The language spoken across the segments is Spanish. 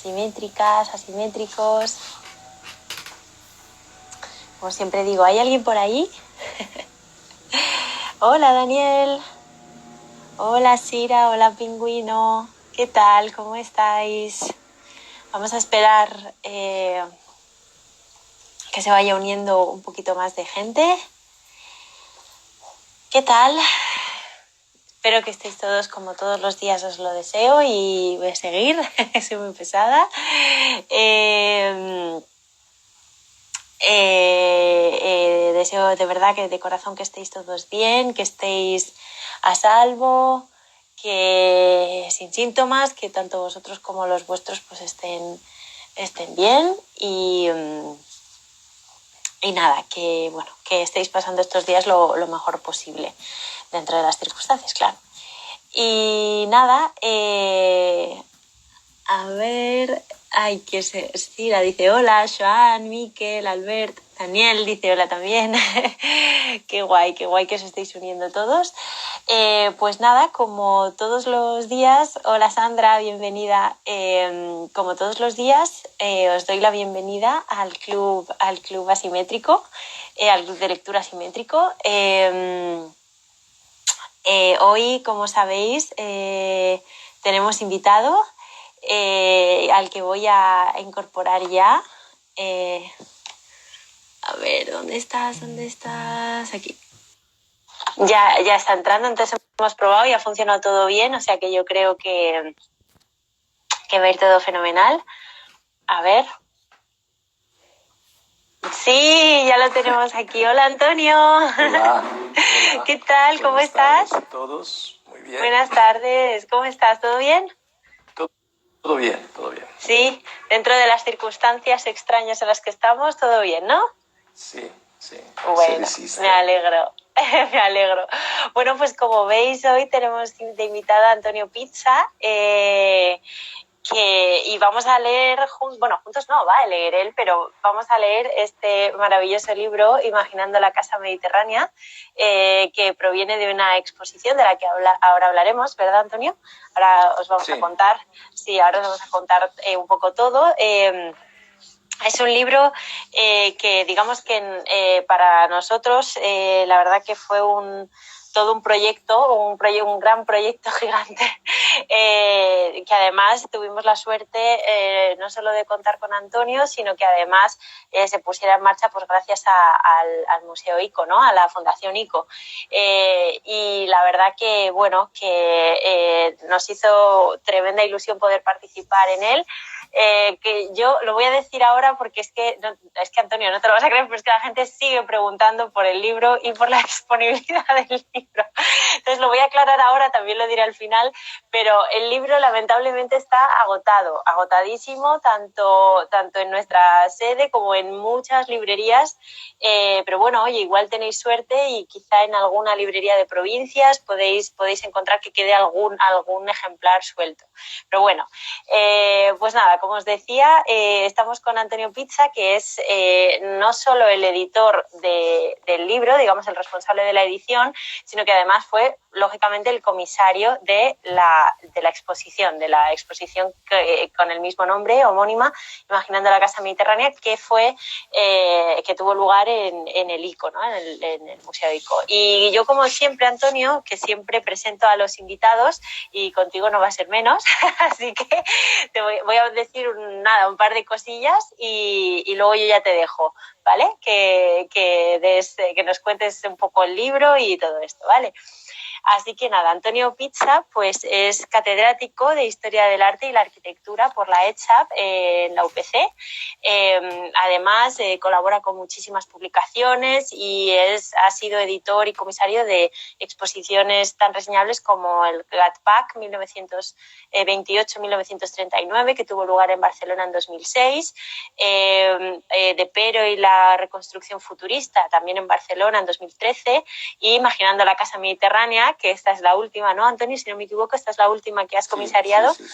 asimétricas, asimétricos. Como siempre digo, ¿hay alguien por ahí? Hola Daniel, hola Sira, hola Pingüino, ¿qué tal? ¿Cómo estáis? Vamos a esperar que se vaya uniendo un poquito más de gente. ¿Qué tal? Espero que estéis todos como todos los días os lo deseo y voy a seguir, soy muy pesada. Deseo de verdad que de corazón que estéis todos bien, que estéis a salvo, que sin síntomas, que tanto vosotros como los vuestros pues estén bien y nada, que bueno, que estéis pasando estos días lo mejor posible dentro de las circunstancias, claro. Y nada, a ver, ay, que Cira dice hola, Joan, Miquel, Albert, Daniel dice hola también. Qué guay que os estéis uniendo todos. Pues nada, como todos los días, hola Sandra, bienvenida. Como todos los días, os doy la bienvenida al club asimétrico, al club de lectura asimétrico. Hoy, como sabéis, tenemos invitado al que voy a incorporar ya. A ver, ¿dónde estás? Aquí. Ya está entrando, entonces hemos probado y ha funcionado todo bien, o sea que yo creo que va a ir todo fenomenal. A ver. Sí, ya lo tenemos aquí. Hola, Antonio. Hola. ¿Qué tal? ¿Cómo estás? Buenas tardes a todos. Muy bien. Buenas tardes. ¿Cómo estás? ¿Todo bien? Todo bien, todo bien. Sí, dentro de las circunstancias extrañas en las que estamos, todo bien, ¿no? Sí. Bueno, me alegro. Me alegro. Bueno, pues como veis, hoy tenemos de invitada a Antonio Pizza, y vamos a leer, juntos no, va a leer él, pero vamos a leer este maravilloso libro, Imaginando la Casa Mediterránea, que proviene de una exposición de la que ahora hablaremos, ¿verdad, Antonio? Ahora os vamos a contar, ahora os vamos a contar un poco todo. Es un libro que digamos que para nosotros la verdad que fue todo un proyecto, un gran proyecto gigante, que además tuvimos la suerte no solo de contar con Antonio, sino que además se pusiera en marcha pues gracias al Museo ICO, ¿no? A la Fundación ICO. Y la verdad que, bueno, que nos hizo tremenda ilusión poder participar en él. Que yo lo voy a decir ahora porque es que Antonio, no te lo vas a creer, pero es que la gente sigue preguntando por el libro y por la disponibilidad del libro. Entonces lo voy a aclarar ahora, también lo diré al final, pero el libro lamentablemente está agotadísimo, tanto en nuestra sede como en muchas librerías, pero bueno, oye, igual tenéis suerte y quizá en alguna librería de provincias podéis encontrar que quede algún ejemplar suelto. Pero bueno, pues nada, como os decía, estamos con Antonio Pizza, que es no solo el editor del libro, digamos el responsable de la edición, sino que además fue, lógicamente, el comisario de la exposición, con el mismo nombre, homónima, Imaginando la Casa Mediterránea, que tuvo lugar en el ICO, ¿no? en el Museo ICO. Y yo, como siempre, Antonio, que siempre presento a los invitados, y contigo no va a ser menos, así que te voy a decir un par de cosillas y luego yo ya te dejo, ¿vale? Que nos cuentes un poco el libro y todo esto, ¿vale? Así que nada, Antonio Pizza pues es catedrático de Historia del Arte y la Arquitectura por la ETSAP en la UPC. Además, colabora con muchísimas publicaciones y ha sido editor y comisario de exposiciones tan reseñables como el GATPAC 1928-1939, que tuvo lugar en Barcelona en 2006, de Pero y la reconstrucción futurista, también en Barcelona en 2013, y Imaginando la Casa Mediterránea, que esta es la última, ¿no, Antonio? Si no me equivoco, esta es la última que has comisariado. Sí.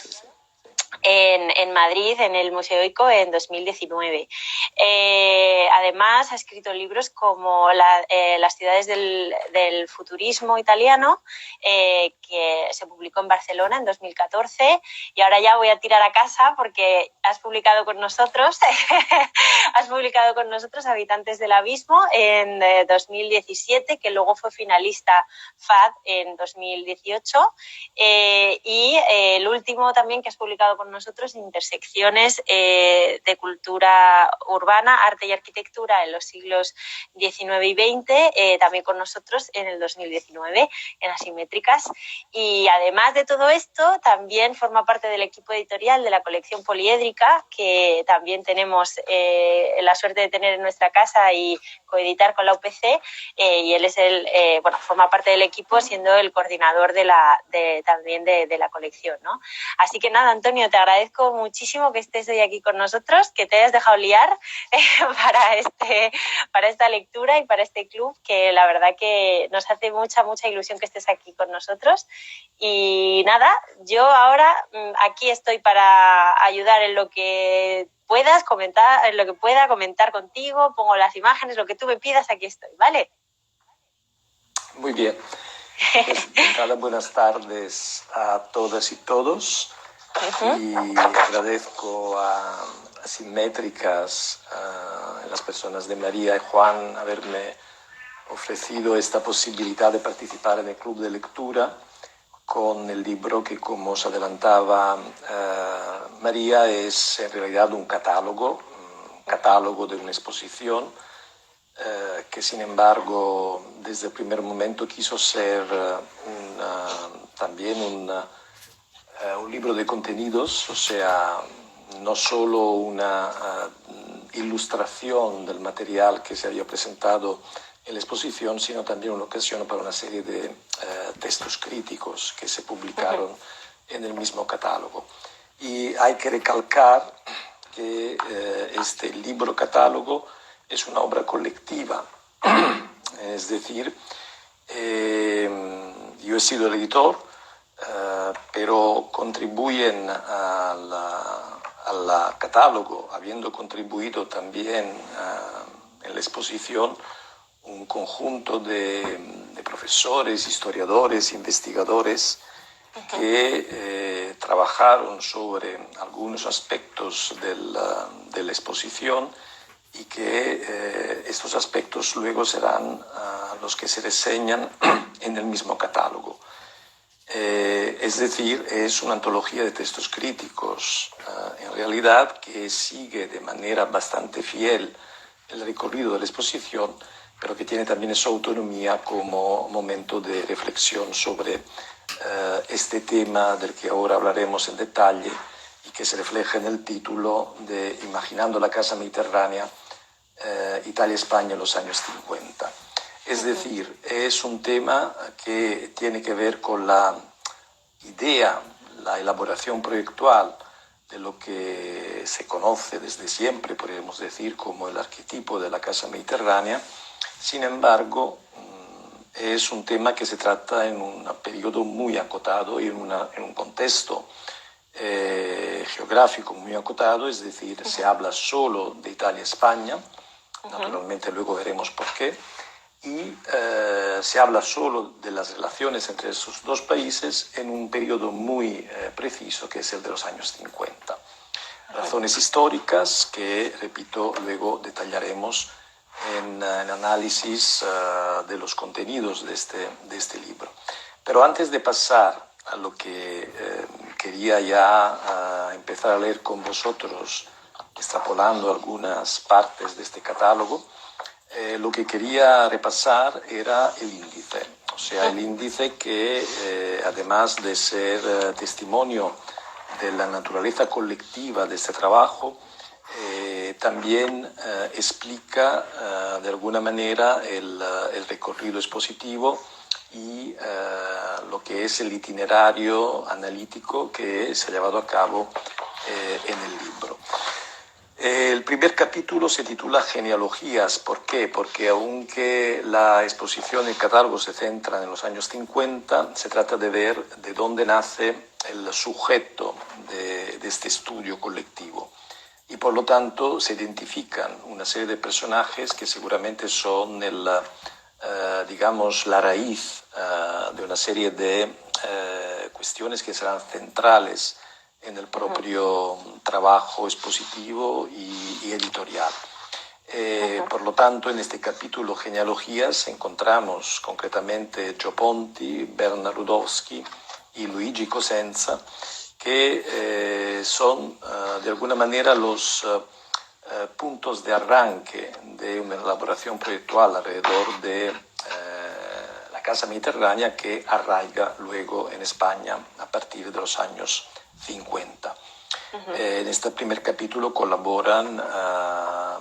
En Madrid, en el Museo ICO, en 2019. Además, ha escrito libros como Las ciudades del futurismo italiano, que se publicó en Barcelona en 2014, y ahora ya voy a tirar a casa porque has publicado con nosotros Habitantes del Abismo en 2017, que luego fue finalista FAD en 2018, y el último también que has publicado con nosotros, Intersecciones de cultura urbana, arte y arquitectura en los siglos XIX y XX, también con nosotros en el 2019, en Asimétricas. Y además de todo esto, también forma parte del equipo editorial de la colección Poliédrica, que también tenemos la suerte de tener en nuestra casa y coeditar con la UPC, y él es forma parte del equipo, siendo el coordinador también de la colección, ¿no? Así que nada, Antonio, te agradezco muchísimo que estés hoy aquí con nosotros, que te hayas dejado liar para esta lectura y para este club, que la verdad que nos hace mucha ilusión que estés aquí con nosotros. Y nada, yo ahora aquí estoy para ayudar en lo que puedas comentar, en lo que pueda comentar contigo, pongo las imágenes, lo que tú me pidas, aquí estoy, ¿vale? Muy bien. Pues, de entrada, buenas tardes a todas y todos. Y agradezco a Asimétricas, a las personas de María y Juan, haberme ofrecido esta posibilidad de participar en el club de lectura con el libro que, como os adelantaba María, es en realidad un catálogo de una exposición que, sin embargo, desde el primer momento quiso ser también un libro de contenidos, o sea, no solo una ilustración del material que se había presentado en la exposición, sino también una ocasión para una serie de textos críticos que se publicaron en el mismo catálogo. Y hay que recalcar que este libro catálogo es una obra colectiva, es decir, yo he sido el editor, pero contribuyen al catálogo, habiendo contribuido también en la exposición un conjunto de profesores, historiadores, investigadores que trabajaron sobre algunos aspectos de la exposición, y que estos aspectos luego serán los que se reseñan en el mismo catálogo. Es decir, es una antología de textos críticos, en realidad, que sigue de manera bastante fiel el recorrido de la exposición, pero que tiene también su autonomía como momento de reflexión sobre este tema del que ahora hablaremos en detalle, y que se refleja en el título de Imaginando la Casa Mediterránea, Italia-España en los años 50. Es decir, es un tema que tiene que ver con la idea, la elaboración proyectual de lo que se conoce desde siempre, podríamos decir, como el arquetipo de la Casa Mediterránea. Sin embargo, es un tema que se trata en un periodo muy acotado y en un contexto geográfico muy acotado, es decir, se habla solo de Italia-España, naturalmente luego veremos por qué, y se habla solo de las relaciones entre esos dos países en un periodo muy preciso, que es el de los años 50. Razones históricas que, repito, luego detallaremos en análisis de los contenidos de este libro. Pero antes de pasar a lo que quería ya empezar a leer con vosotros, extrapolando algunas partes de este catálogo, lo que quería repasar era el índice. O sea, el índice que, además de ser testimonio de la naturaleza colectiva de este trabajo, también explica de alguna manera el recorrido expositivo y lo que es el itinerario analítico que se ha llevado a cabo en el libro. El primer capítulo se titula Genealogías. ¿Por qué? Porque aunque la exposición y el catálogo se centran en los años 50, se trata de ver de dónde nace el sujeto de este estudio colectivo. Y por lo tanto se identifican una serie de personajes que seguramente son digamos, la raíz de una serie de cuestiones que serán centrales en el propio trabajo expositivo y editorial. Por lo tanto, en este capítulo Genealogías encontramos concretamente Gio Ponti, Bernard Rudowski y Luigi Cosenza, que son de alguna manera los puntos de arranque de una elaboración proyectual alrededor de la Casa Mediterránea que arraiga luego en España a partir de los años 50. En este primer capítulo colaboran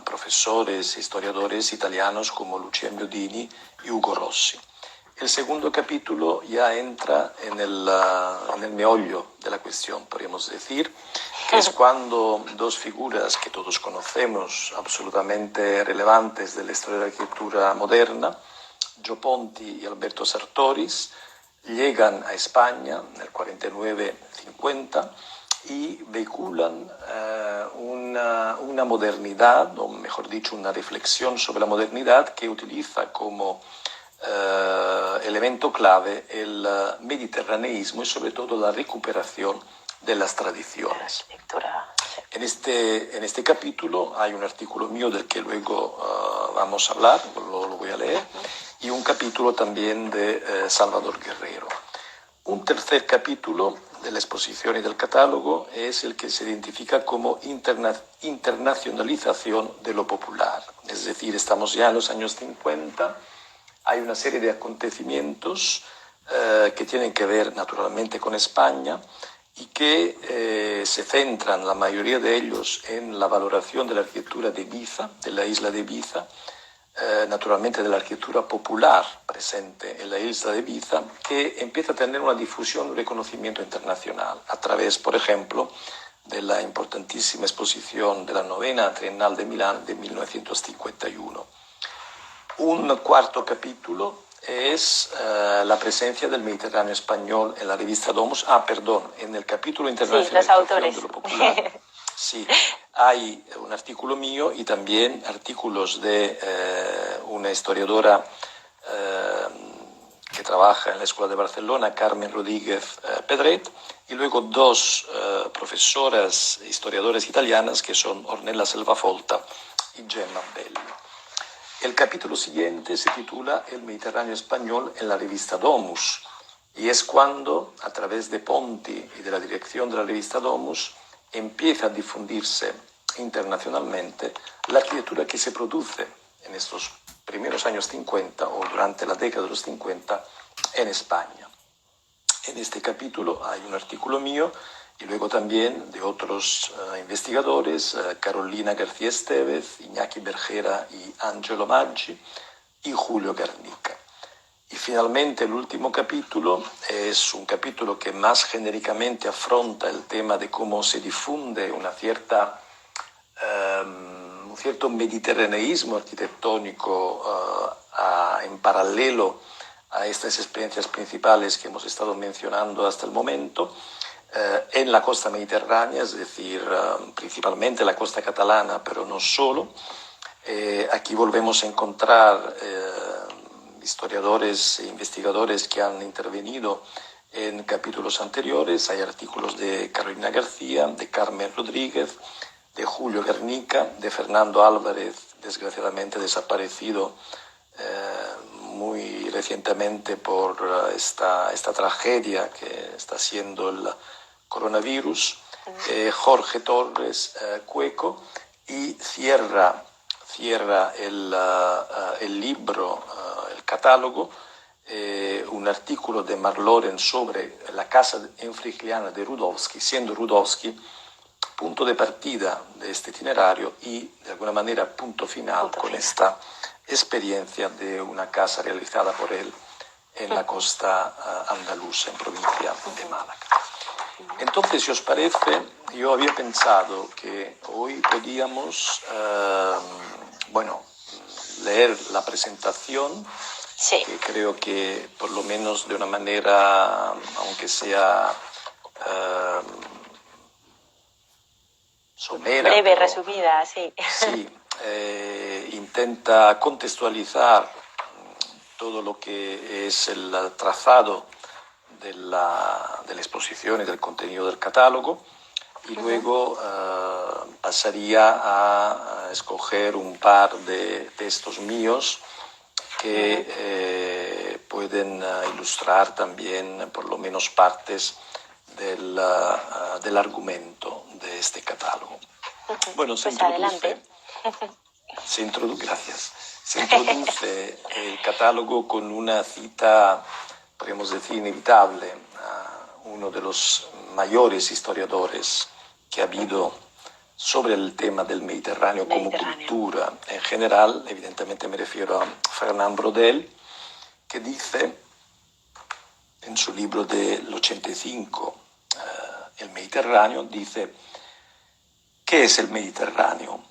profesores e historiadores italianos como Lucia Miodini y Ugo Rossi. El segundo capítulo ya entra en el meollo de la cuestión, podríamos decir, que es cuando dos figuras que todos conocemos, absolutamente relevantes de la historia de la arquitectura moderna, Gio Ponti y Alberto Sartoris, llegan a España en el 49-50 y vehiculan una modernidad, o mejor dicho, una reflexión sobre la modernidad que utiliza como elemento clave el mediterraneísmo y sobre todo la recuperación de las tradiciones. En este capítulo hay un artículo mío del que luego vamos a hablar, lo voy a leer, y un capítulo también de Salvador Guerrero. Un tercer capítulo de la exposición y del catálogo es el que se identifica como internacionalización de lo popular. Es decir, estamos ya en los años 50, hay una serie de acontecimientos que tienen que ver naturalmente con España y que se centran, la mayoría de ellos, en la valoración de la arquitectura de Ibiza, de la isla de Ibiza, naturalmente de la arquitectura popular presente en la isla de Ibiza, que empieza a tener una difusión y un reconocimiento internacional a través, por ejemplo, de la importantísima exposición de la novena Trienal de Milán de 1951. Un cuarto capítulo es la presencia del Mediterráneo español en la revista Domus. En el capítulo internacional de lo popular. Sí, hay un artículo mío y también artículos de una historiadora que trabaja en la Escuela de Barcelona, Carmen Rodríguez Pedret, y luego dos profesoras historiadoras italianas que son Ornella Selvafolta y Gemma Belli. El capítulo siguiente se titula El Mediterráneo español en la revista Domus, y es cuando, a través de Ponti y de la dirección de la revista Domus, empieza a difundirse internacionalmente la arquitectura que se produce en estos primeros años 50 o durante la década de los 50 en España. En este capítulo hay un artículo mío y luego también de otros investigadores, Carolina García Estevez, Iñaki Bergera y Angelo Maggi y Julio Garnica. Y finalmente el último capítulo es un capítulo que más genéricamente afronta el tema de cómo se difunde un cierto mediterraneísmo arquitectónico en paralelo a estas experiencias principales que hemos estado mencionando hasta el momento, en la costa mediterránea, es decir, principalmente la costa catalana, pero no solo. Aquí volvemos a encontrar historiadores e investigadores que han intervenido en capítulos anteriores. Hay artículos de Carolina García, de Carmen Rodríguez, de Julio Guernica, de Fernando Álvarez, desgraciadamente desaparecido muy recientemente por esta tragedia que está siendo el coronavirus, Jorge Torres Cueco, y cierra el libro, el catálogo, un artículo de Mark Loren sobre la casa enfrigliana de Rudowski, siendo Rudowski punto de partida de este itinerario y, de alguna manera, punto final con esta experiencia de una casa realizada por él en la costa andaluza, en provincia de Málaga. Entonces, si os parece, yo había pensado que hoy podíamos, leer la presentación, sí, que creo que por lo menos de una manera, aunque sea somera. Breve, pero, resumida, sí. Sí, intenta contextualizar todo lo que es el trazado de la exposición y del contenido del catálogo, y luego pasaría a escoger un par de textos míos que pueden ilustrar también por lo menos partes del argumento de este catálogo. Bueno, Pues adelante. Gracias. Se introduce el catálogo con una cita, podemos decir, inevitable a uno de los mayores historiadores que ha habido sobre el tema del Mediterráneo como cultura en general. Evidentemente me refiero a Fernand Braudel, que dice en su libro del 85, El Mediterráneo, dice: ¿qué es el Mediterráneo?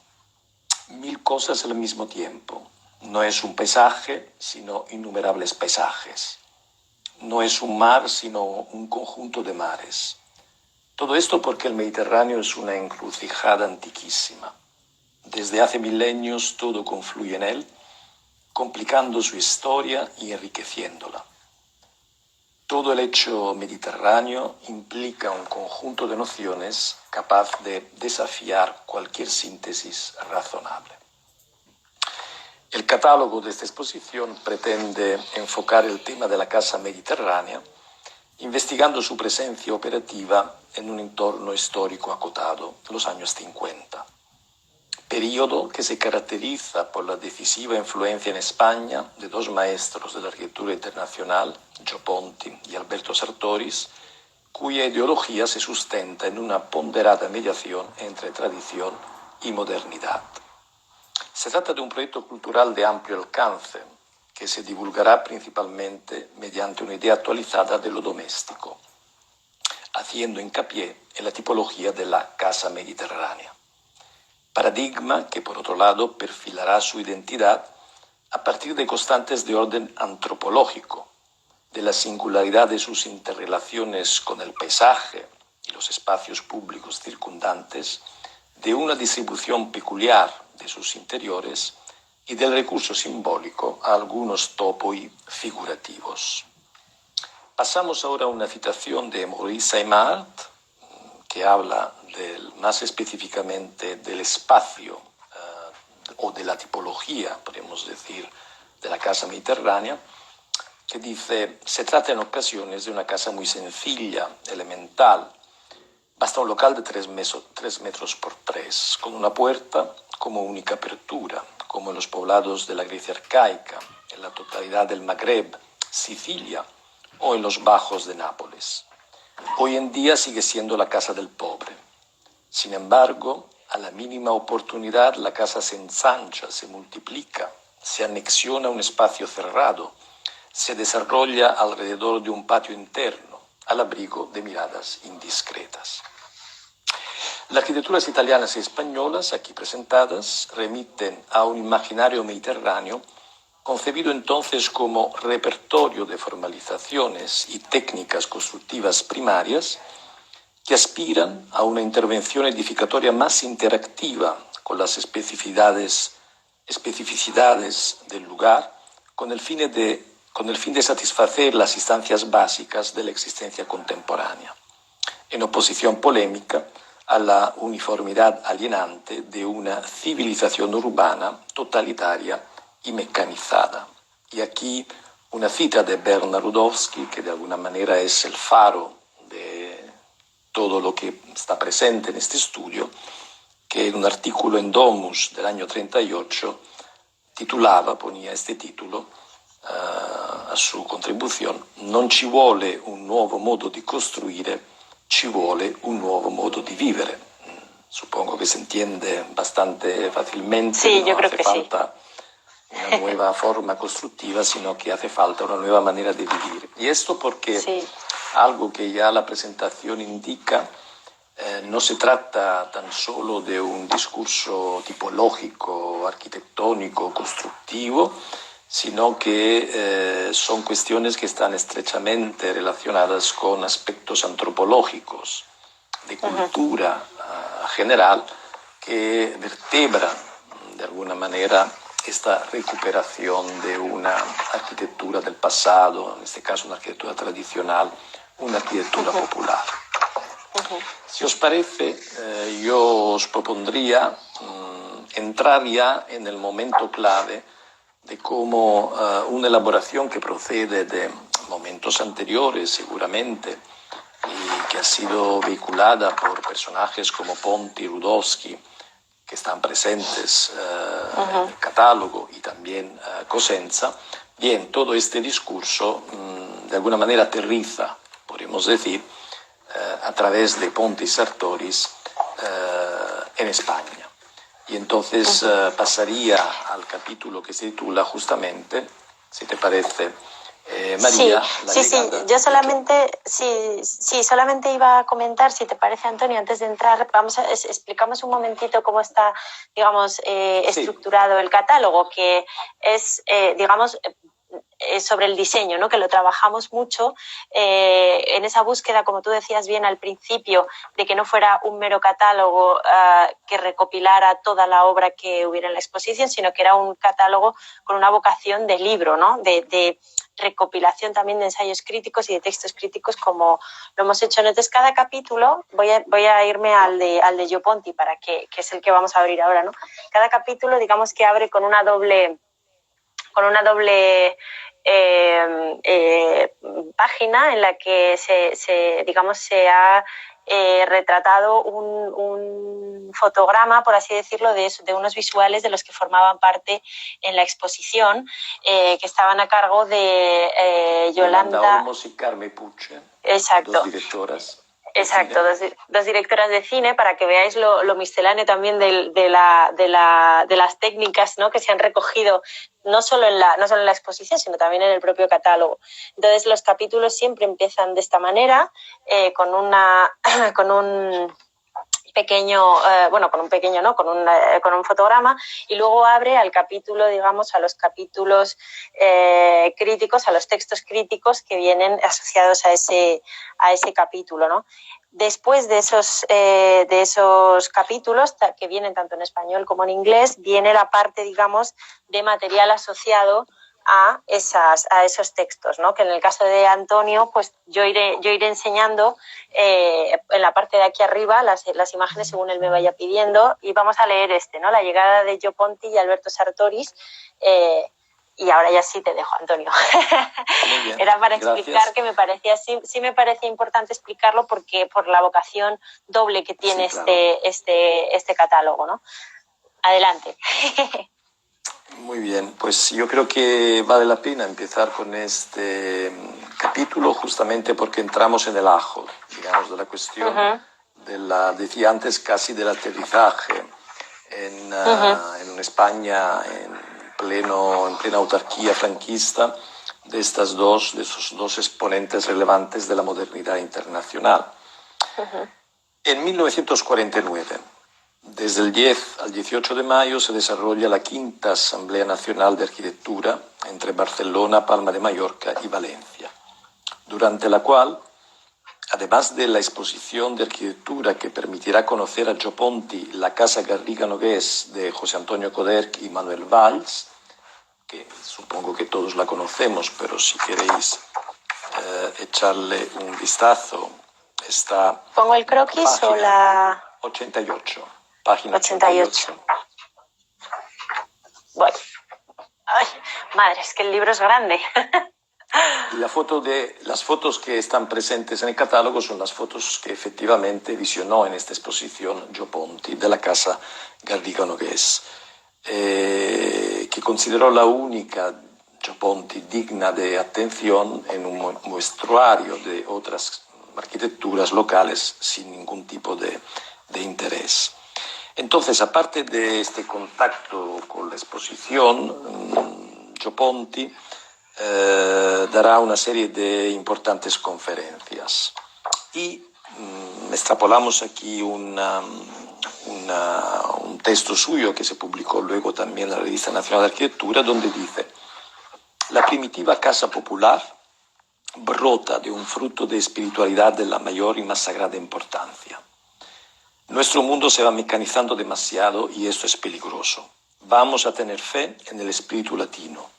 Mil cosas al mismo tiempo. No es un paisaje, sino innumerables paisajes. No es un mar, sino un conjunto de mares. Todo esto porque el Mediterráneo es una encrucijada antiquísima. Desde hace milenios todo confluye en él, complicando su historia y enriqueciéndola. Todo el hecho mediterráneo implica un conjunto de nociones capaz de desafiar cualquier síntesis razonable. El catálogo de esta exposición pretende enfocar el tema de la casa mediterránea, investigando su presencia operativa en un entorno histórico acotado, los años 50. Período que se caracteriza por la decisiva influencia en España de dos maestros de la arquitectura internacional, Gio Ponti y Alberto Sartoris, cuya ideología se sustenta en una ponderada mediación entre tradición y modernidad. Se trata de un proyecto cultural de amplio alcance que se divulgará principalmente mediante una idea actualizada de lo doméstico, haciendo hincapié en la tipología de la casa mediterránea. Paradigma que, por otro lado, perfilará su identidad a partir de constantes de orden antropológico, de la singularidad de sus interrelaciones con el paisaje y los espacios públicos circundantes, de una distribución peculiar de sus interiores y del recurso simbólico a algunos topoi figurativos. Pasamos ahora a una citación de Maurice Aimard, que habla más específicamente del espacio o de la tipología, podemos decir, de la casa mediterránea, que dice: se trata en ocasiones de una casa muy sencilla, elemental. Basta un local de 3 metros por 3, con una puerta como única apertura, como en los poblados de la Grecia arcaica, en la totalidad del Magreb, Sicilia o en los bajos de Nápoles. Hoy en día sigue siendo la casa del pobre. Sin embargo, a la mínima oportunidad la casa se ensancha, se multiplica, se anexiona a un espacio cerrado, se desarrolla alrededor de un patio interno, al abrigo de miradas indiscretas. Las arquitecturas italianas y españolas, aquí presentadas, remiten a un imaginario mediterráneo concebido entonces como repertorio de formalizaciones y técnicas constructivas primarias que aspiran a una intervención edificatoria más interactiva con las especificidades del lugar, con el fin de satisfacer las instancias básicas de la existencia contemporánea, en oposición polémica a la uniformidad alienante de una civilización urbana totalitaria y mecanizada. Y aquí una cita de Bernard Rudowski, que de alguna manera es el faro de todo lo que está presente en este estudio, que en un artículo en Domus del año 38 ponía este título a su contribución: non ci vuole un nuovo modo di costruire, ci vuole un nuovo modo di vivere. Supongo que se entiende bastante fácilmente. Sí, no yo creo hace que falta una nueva forma constructiva, sino que hace falta una nueva manera de vivir. Y esto porque algo que ya la presentación indica, no se trata tan solo de un discurso tipológico, arquitectónico, constructivo, sino que son cuestiones que están estrechamente relacionadas con aspectos antropológicos, de cultura general, que vertebran de alguna manera esta recuperación de una arquitectura del pasado, en este caso una arquitectura tradicional, una arquitectura popular. Si os parece, yo os propondría entrar ya en el momento clave de cómo una elaboración que procede de momentos anteriores, seguramente, y que ha sido vehiculada por personajes como Ponti y Rudowski, que están presentes en el catálogo, y también Cosenza, bien, todo este discurso de alguna manera aterriza, podríamos decir, a través de Ponti y Sartoris en España. Y entonces pasaría al capítulo que se titula justamente, si te parece, María, sí, yo solamente, solamente iba a comentar, si te parece, Antonio, antes de entrar, explicamos un momentito cómo está, digamos, estructurado el catálogo, que es, digamos, sobre el diseño, ¿no? Que lo trabajamos mucho en esa búsqueda, como tú decías bien al principio, de que no fuera un mero catálogo que recopilara toda la obra que hubiera en la exposición, sino que era un catálogo con una vocación de libro, ¿no? De recopilación también de ensayos críticos y de textos críticos, como lo hemos hecho. Entonces, cada capítulo, voy a irme al de Gio Ponti, que es el que vamos a abrir ahora, ¿no? Cada capítulo, digamos que abre con una doble página en la que se ha retratado un fotograma, por así decirlo, de unos visuales de los que formaban parte en la exposición, que estaban a cargo de Yolanda Olmos y Carme Puche, exacto, dos directoras. Exacto, dos directoras de cine, para que veáis lo misceláneo también de las técnicas, ¿no? Que se han recogido no solo en la exposición, sino también en el propio catálogo. Entonces, los capítulos siempre empiezan de esta manera, con un fotograma, y luego abre al capítulo, digamos, a los capítulos críticos, a los textos críticos que vienen asociados a ese capítulo, ¿no? Después de esos capítulos, que vienen tanto en español como en inglés, viene la parte, digamos, de material asociado a esos textos, ¿no? Que en el caso de Antonio, pues yo iré enseñando en la parte de aquí arriba las imágenes según él me vaya pidiendo, y vamos a leer ¿no? La llegada de Gio Ponti y Alberto Sartoris, y ahora ya sí te dejo, Antonio. Era para explicar. Gracias. Que me parecía, sí me parecía importante explicarlo, porque por la vocación doble que tiene sí, claro. este catálogo, ¿no? Adelante. Muy bien, pues yo creo que vale la pena empezar con este capítulo, justamente porque entramos en el ajo, digamos, de la cuestión, decía antes, casi del aterrizaje en una España en plena autarquía franquista, de esos dos exponentes relevantes de la modernidad internacional. En 1949, desde el 10 al 18 de mayo, se desarrolla la quinta Asamblea Nacional de Arquitectura entre Barcelona, Palma de Mallorca y Valencia, durante la cual, además de la exposición de arquitectura que permitirá conocer a Gio Ponti la Casa Garriga-Nogués de José Antonio Coderch y Manuel Valls, que supongo que todos la conocemos, pero si queréis echarle un vistazo, está... ¿Pongo el croquis o la...? 88. Página 88. Bueno. Ay, madre, es que el libro es grande. Y las fotos que están presentes en el catálogo son las fotos que efectivamente visionó en esta exposición Gio Ponti de la Casa Garriga-Nogués, que consideró la única Gio Ponti digna de atención en un muestruario de otras arquitecturas locales sin ningún tipo de interés. Entonces, aparte de este contacto con la exposición, Gio Ponti dará una serie de importantes conferencias. Y extrapolamos aquí un texto suyo que se publicó luego también en la Revista Nacional de Arquitectura, donde dice: la primitiva casa popular brota de un fruto de espiritualidad de la mayor y más sagrada importancia. Nuestro mundo se va mecanizando demasiado y esto es peligroso. Vamos a tener fe en el espíritu latino.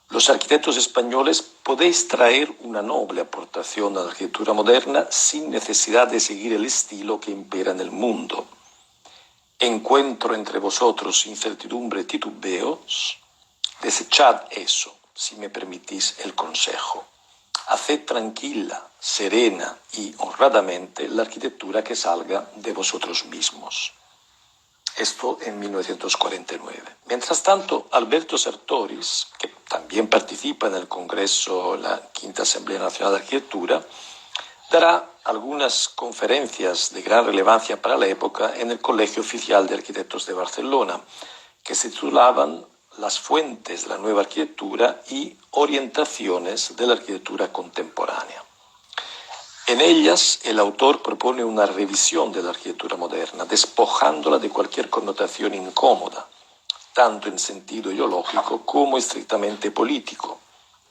Los arquitectos españoles podéis traer una noble aportación a la arquitectura moderna sin necesidad de seguir el estilo que impera en el mundo. Encuentro entre vosotros incertidumbre y titubeos. Desechad eso, si me permitís el consejo. Haced tranquila, serena y honradamente la arquitectura que salga de vosotros mismos. Esto en 1949. Mientras tanto, Alberto Sartoris, que también participa en el Congreso, la Quinta Asamblea Nacional de Arquitectura, dará algunas conferencias de gran relevancia para la época en el Colegio Oficial de Arquitectos de Barcelona, que se titulaban Las fuentes de la nueva arquitectura y orientaciones de la arquitectura contemporánea. En ellas, el autor propone una revisión de la arquitectura moderna, despojándola de cualquier connotación incómoda, tanto en sentido ideológico como estrictamente político,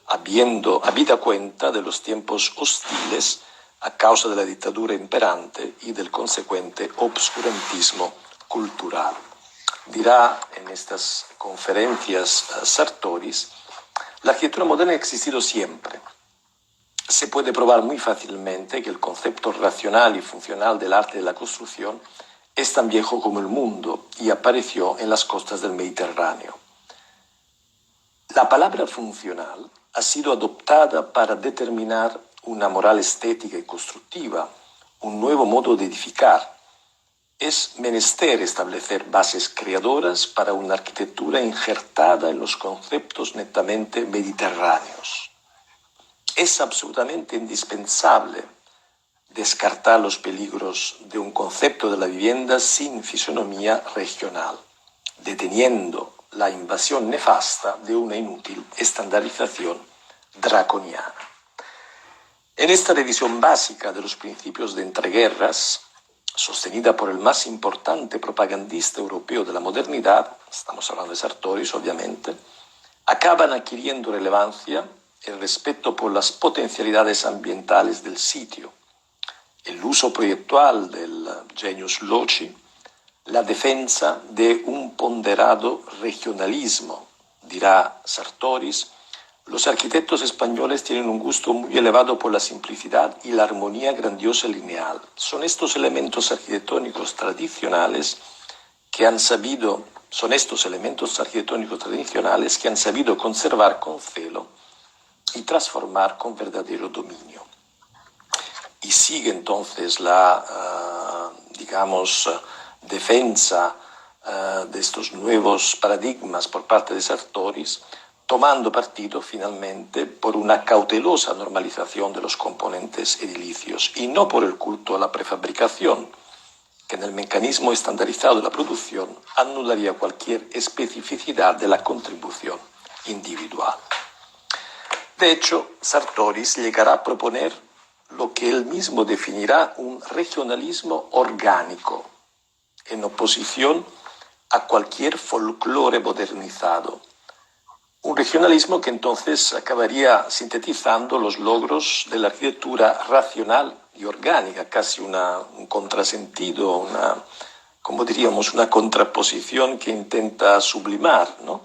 habida cuenta de los tiempos hostiles a causa de la dictadura imperante y del consecuente obscurantismo cultural. Dirá en estas conferencias Sartoris, la arquitectura moderna ha existido siempre. Se puede probar muy fácilmente que el concepto racional y funcional del arte de la construcción es tan viejo como el mundo y apareció en las costas del Mediterráneo. La palabra funcional ha sido adoptada para determinar una moral estética y constructiva, un nuevo modo de edificar. Es menester establecer bases creadoras para una arquitectura injertada en los conceptos netamente mediterráneos. Es absolutamente indispensable descartar los peligros de un concepto de la vivienda sin fisonomía regional, deteniendo la invasión nefasta de una inútil estandarización draconiana. En esta revisión básica de los principios de entreguerras, sostenida por el más importante propagandista europeo de la modernidad, estamos hablando de Sartoris obviamente, acaban adquiriendo relevancia el respeto por las potencialidades ambientales del sitio, el uso proyectual del genius loci, la defensa de un ponderado regionalismo. Dirá Sartoris, los arquitectos españoles tienen un gusto muy elevado por la simplicidad y la armonía grandiosa y lineal. Son estos elementos arquitectónicos tradicionales que han sabido conservar con celo y transformar con verdadero dominio. Y sigue entonces la, defensa de estos nuevos paradigmas por parte de Sartoris, tomando partido finalmente por una cautelosa normalización de los componentes edilicios y no por el culto a la prefabricación, que en el mecanismo estandarizado de la producción anularía cualquier especificidad de la contribución individual. De hecho, Sartoris llegará a proponer lo que él mismo definirá un regionalismo orgánico, en oposición a cualquier folclore modernizado. Un regionalismo que entonces acabaría sintetizando los logros de la arquitectura racional y orgánica, casi un contrasentido, una contraposición que intenta sublimar, ¿no?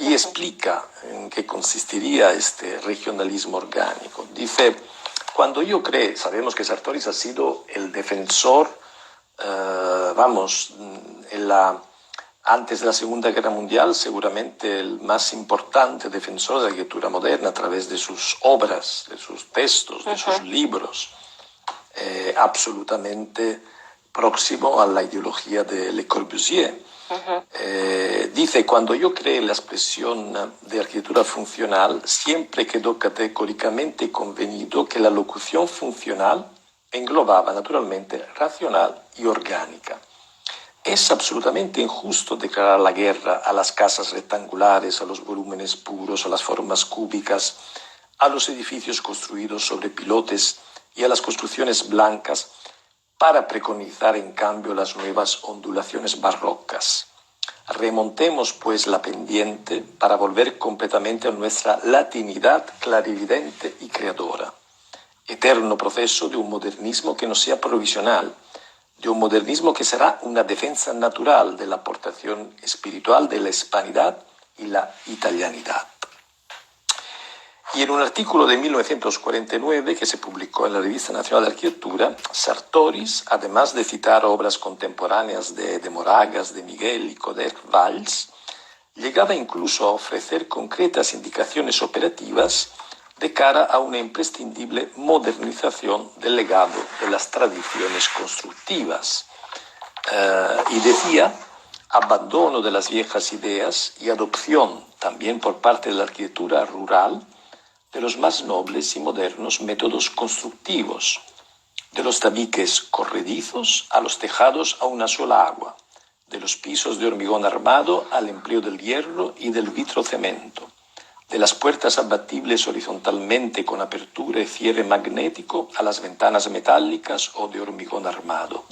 Y explica en qué consistiría este regionalismo orgánico. Dice, cuando yo creé, sabemos que Sartoris ha sido el defensor, antes de la Segunda Guerra Mundial, seguramente el más importante defensor de la arquitectura moderna a través de sus obras, de sus textos, de sus libros, absolutamente próximo a la ideología de Le Corbusier. Dice, cuando yo creé la expresión de arquitectura funcional, siempre quedó categóricamente convenido que la locución funcional englobaba naturalmente racional y orgánica. Es absolutamente injusto declarar la guerra a las casas rectangulares, a los volúmenes puros, a las formas cúbicas, a los edificios construidos sobre pilotes y a las construcciones blancas, para preconizar en cambio las nuevas ondulaciones barrocas. Remontemos pues la pendiente para volver completamente a nuestra latinidad clarividente y creadora. Eterno proceso de un modernismo que no sea provisional, de un modernismo que será una defensa natural de la aportación espiritual de la hispanidad y la italianidad. Y en un artículo de 1949 que se publicó en la Revista Nacional de Arquitectura, Sartoris, además de citar obras contemporáneas de Moragas, de Miguel y Coderch-Valls, llegaba incluso a ofrecer concretas indicaciones operativas de cara a una imprescindible modernización del legado de las tradiciones constructivas. Y decía, abandono de las viejas ideas y adopción también por parte de la arquitectura rural de los más nobles y modernos métodos constructivos, de los tabiques corredizos a los tejados a una sola agua, de los pisos de hormigón armado al empleo del hierro y del vitrocemento, de las puertas abatibles horizontalmente con apertura y cierre magnético a las ventanas metálicas o de hormigón armado,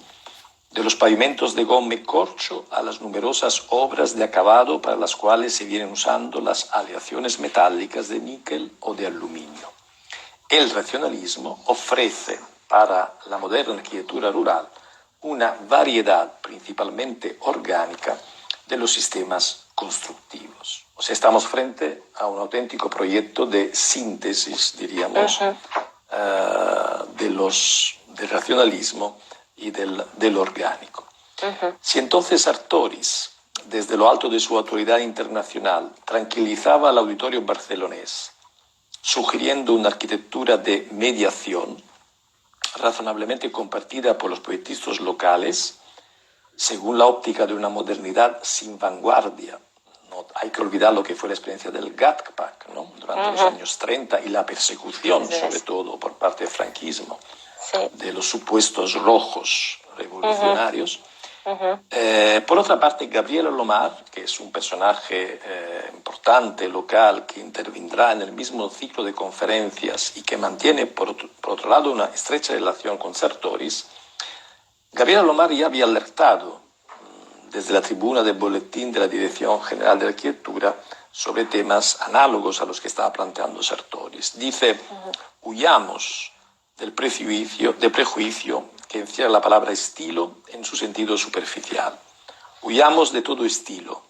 de los pavimentos de goma y corcho a las numerosas obras de acabado para las cuales se vienen usando las aleaciones metálicas de níquel o de aluminio. El racionalismo ofrece para la moderna arquitectura rural una variedad principalmente orgánica de los sistemas constructivos. O sea, estamos frente a un auténtico proyecto de síntesis, diríamos, del racionalismo y del orgánico. Si entonces Sartoris, desde lo alto de su autoridad internacional, tranquilizaba al auditorio barcelonés, sugiriendo una arquitectura de mediación, razonablemente compartida por los proyectistas locales, según la óptica de una modernidad sin vanguardia. No hay que olvidar lo que fue la experiencia del GATPAC, ¿no? Durante los años 30 y la persecución, sobre todo por parte del franquismo, de los supuestos rojos revolucionarios. Por otra parte, Gabriel Alomar, que es un personaje importante, local, que intervendrá en el mismo ciclo de conferencias y que mantiene, por otro lado, una estrecha relación con Sartoris, Gabriel Alomar ya había alertado desde la tribuna del boletín de la Dirección General de Arquitectura sobre temas análogos a los que estaba planteando Sartoris. Dice, huyamos del prejuicio que encierra la palabra estilo en su sentido superficial. Huyamos de todo estilo,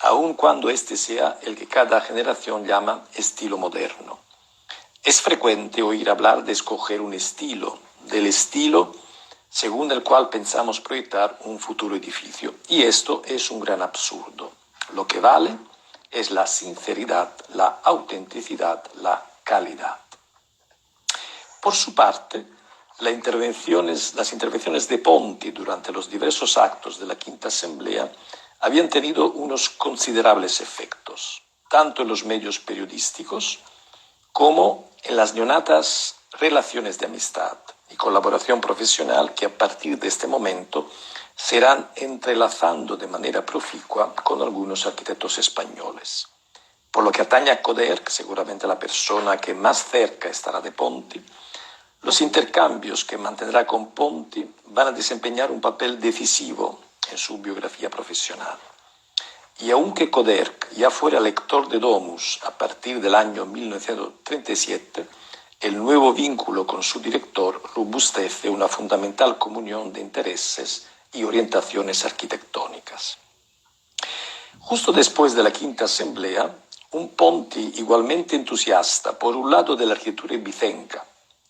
aun cuando este sea el que cada generación llama estilo moderno. Es frecuente oír hablar de escoger un estilo, del estilo según el cual pensamos proyectar un futuro edificio. Y esto es un gran absurdo. Lo que vale es la sinceridad, la autenticidad, la calidad. Por su parte, las intervenciones de Ponti durante los diversos actos de la Quinta Asamblea habían tenido unos considerables efectos, tanto en los medios periodísticos como en las neonatas relaciones de amistad y colaboración profesional que a partir de este momento se irán entrelazando de manera proficua con algunos arquitectos españoles. Por lo que atañe a Coderch, seguramente la persona que más cerca estará de Ponti, los intercambios que mantendrá con Ponti van a desempeñar un papel decisivo en su biografía profesional. Y aunque Coderch ya fuera lector de Domus a partir del año 1937, el nuevo vínculo con su director robustece una fundamental comunión de intereses y orientaciones arquitectónicas. Justo después de la Quinta Asamblea, un Ponti igualmente entusiasta, por un lado de la arquitectura ibicenca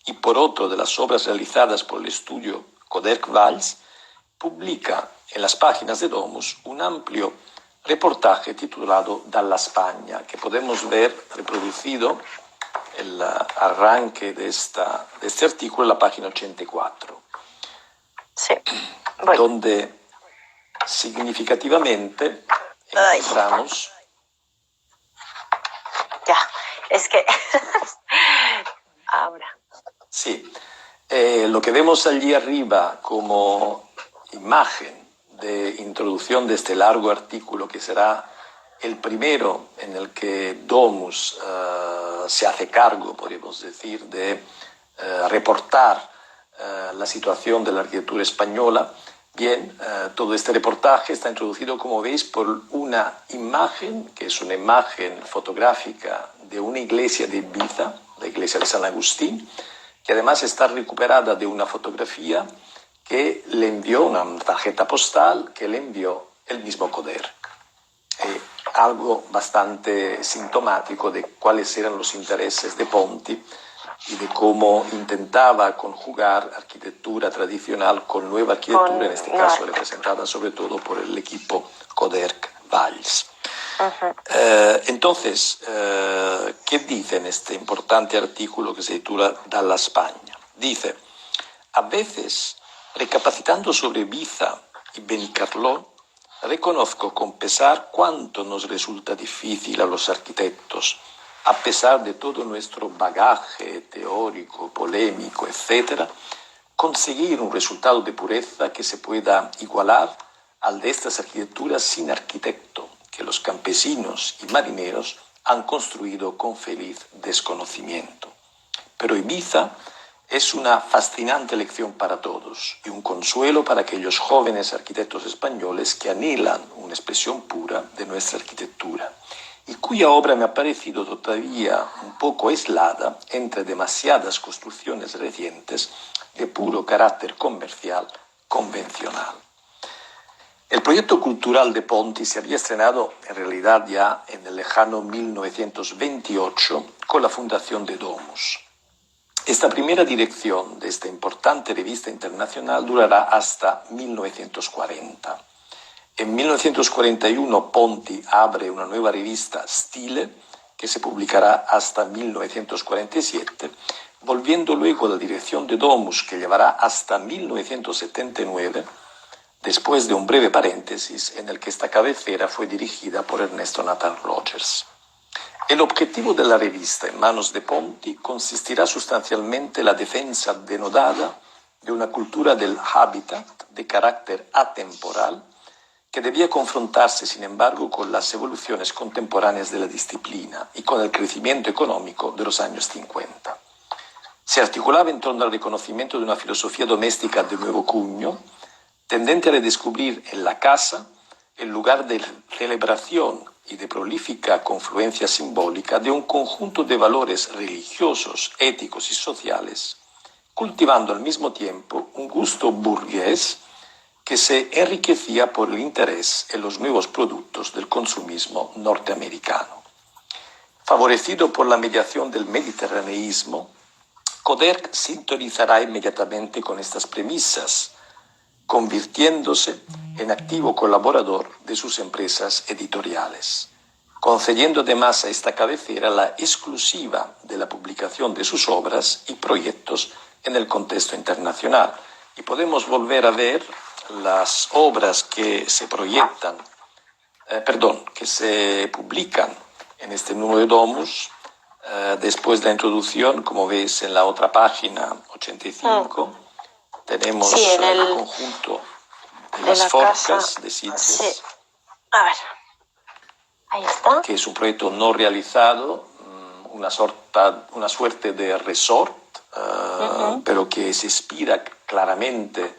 y por otro de las obras realizadas por el estudio Coderch-Valls, publica en las páginas de Domus un amplio reportaje titulado Dalla Spagna, que podemos ver reproducido el arranque de este artículo en la página 84, sí. Bueno. Donde significativamente encontramos... Ya, es que... Ahora. Sí, lo que vemos allí arriba como imagen de introducción de este largo artículo, que será el primero en el que Domus se hace cargo, podríamos decir, de reportar la situación de la arquitectura española. Bien, todo este reportaje está introducido, como veis, por una imagen, que es una imagen fotográfica de una iglesia de Ibiza, la iglesia de San Agustín, que además está recuperada de una fotografía que le envió una tarjeta postal que le envió el mismo Koderk. Algo bastante sintomático de cuáles eran los intereses de Ponti y de cómo intentaba conjugar arquitectura tradicional con nueva arquitectura, en este caso representada sobre todo por el equipo Koderk-Valls. Entonces, ¿qué dice en este importante artículo que se titula Dalla Spagna? Dice: a veces, recapacitando sobre Ibiza y Benicarló, reconozco con pesar cuánto nos resulta difícil a los arquitectos, a pesar de todo nuestro bagaje teórico, polémico, etc., conseguir un resultado de pureza que se pueda igualar al de estas arquitecturas sin arquitecto, que los campesinos y marineros han construido con feliz desconocimiento. Pero Ibiza es una fascinante lección para todos y un consuelo para aquellos jóvenes arquitectos españoles que anhelan una expresión pura de nuestra arquitectura y cuya obra me ha parecido todavía un poco aislada entre demasiadas construcciones recientes de puro carácter comercial convencional. El proyecto cultural de Ponti se había estrenado en realidad ya en el lejano 1928 con la fundación de Domus. Esta primera dirección de esta importante revista internacional durará hasta 1940. En 1941 Ponti abre una nueva revista, Stile, que se publicará hasta 1947, volviendo luego a la dirección de Domus, que llevará hasta 1979, después de un breve paréntesis en el que esta cabecera fue dirigida por Ernesto Nathan Rogers. El objetivo de la revista en manos de Ponti consistirá sustancialmente en la defensa denodada de una cultura del hábitat de carácter atemporal que debía confrontarse, sin embargo, con las evoluciones contemporáneas de la disciplina y con el crecimiento económico de los años 50. Se articulaba en torno al reconocimiento de una filosofía doméstica de nuevo cuño, tendente a redescubrir en la casa el lugar de celebración y de prolífica confluencia simbólica de un conjunto de valores religiosos, éticos y sociales, cultivando al mismo tiempo un gusto burgués que se enriquecía por el interés en los nuevos productos del consumismo norteamericano. Favorecido por la mediación del mediterraneísmo, Koderk sintonizará inmediatamente con estas premisas, convirtiéndose en activo colaborador de sus empresas editoriales, concediendo además a esta cabecera la exclusiva de la publicación de sus obras y proyectos en el contexto internacional. Y podemos volver a ver las obras que se que se publican en este número de Domus, después de la introducción, como veis en la otra página 85, tenemos el conjunto de las forcas de Sitges. Sí. A ver, ahí está. Que es un proyecto no realizado, una suerte de resort, pero que se inspira claramente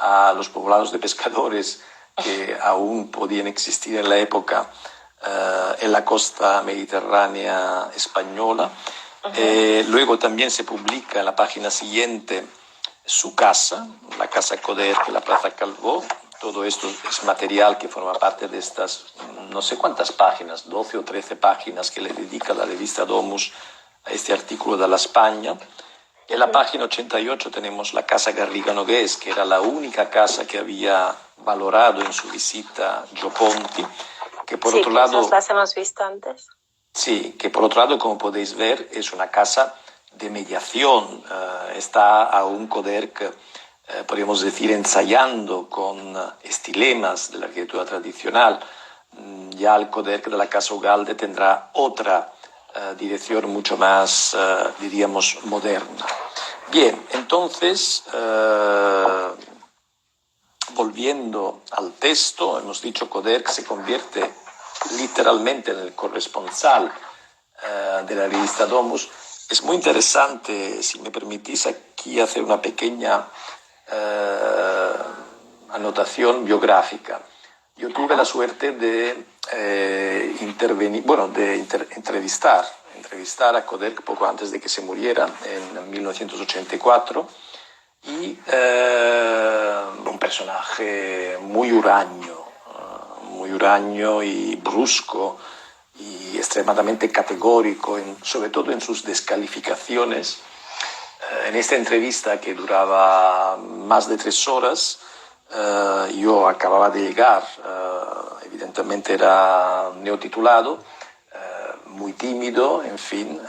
a los poblados de pescadores que aún podían existir en la época en la costa mediterránea española. Luego también se publica en la página siguiente su casa, la Casa Koderk, la Plaza Calvó. Todo esto es material que forma parte de estas, no sé cuántas páginas, 12 o 13 páginas que le dedica la revista Domus a este artículo de la España. En la página 88 tenemos la Casa Garriga Nogués, que era la única casa que había valorado en su visita Gio Ponti, que por otro lado... Sí, las hemos visto antes. Sí, que por otro lado, como podéis ver, es una casa de mediación. Está aún Koderk, podríamos decir, ensayando con estilemas de la arquitectura tradicional. Ya el Koderk de la Casa Ugalde tendrá otra dirección mucho más, diríamos, moderna. Bien, entonces, volviendo al texto, hemos dicho Koderk se convierte literalmente en el corresponsal de la revista Domus. Es muy interesante, si me permitís aquí hacer una pequeña anotación biográfica. Yo tuve la suerte de entrevistar a Koderk poco antes de que se muriera, en 1984, y un personaje muy huraño y brusco y extremadamente categórico, sobre todo en sus descalificaciones. En esta entrevista, que duraba más de 3 horas, yo acababa de llegar, evidentemente era neotitulado, muy tímido, en fin,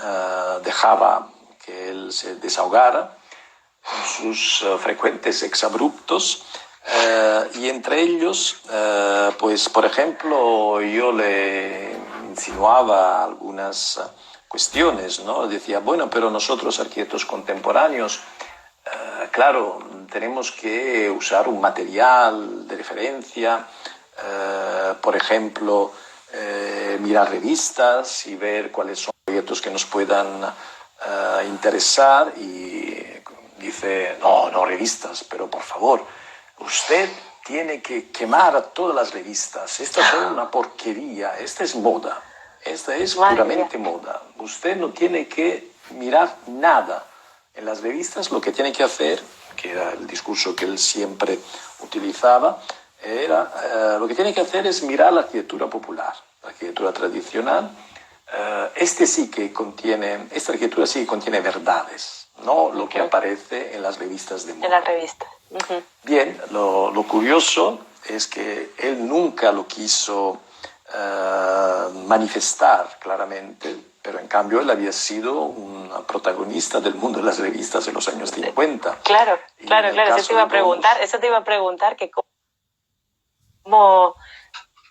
dejaba que él se desahogara con sus frecuentes exabruptos, y entre ellos, pues por ejemplo, yo le insinuaba algunas cuestiones, ¿no? Decía, bueno, pero nosotros arquitectos contemporáneos, claro, tenemos que usar un material de referencia, por ejemplo, mirar revistas y ver cuáles son los proyectos que nos puedan interesar, y dice, no revistas, pero por favor, usted tiene que quemar todas las revistas, estas son una porquería, esta es moda, esta es puramente moda, usted no tiene que mirar nada en las revistas, lo que tiene que hacer, que era el discurso que él siempre utilizaba, lo que tiene que hacer es mirar la arquitectura popular, la arquitectura tradicional. Esta arquitectura sí que contiene verdades, no lo que aparece en las revistas de moda. En las revistas. Uh-huh. Bien, lo curioso es que él nunca lo quiso manifestar claramente, pero en cambio él había sido un protagonista del mundo de las revistas en los años 50. Claro, eso te iba a preguntar, que cómo,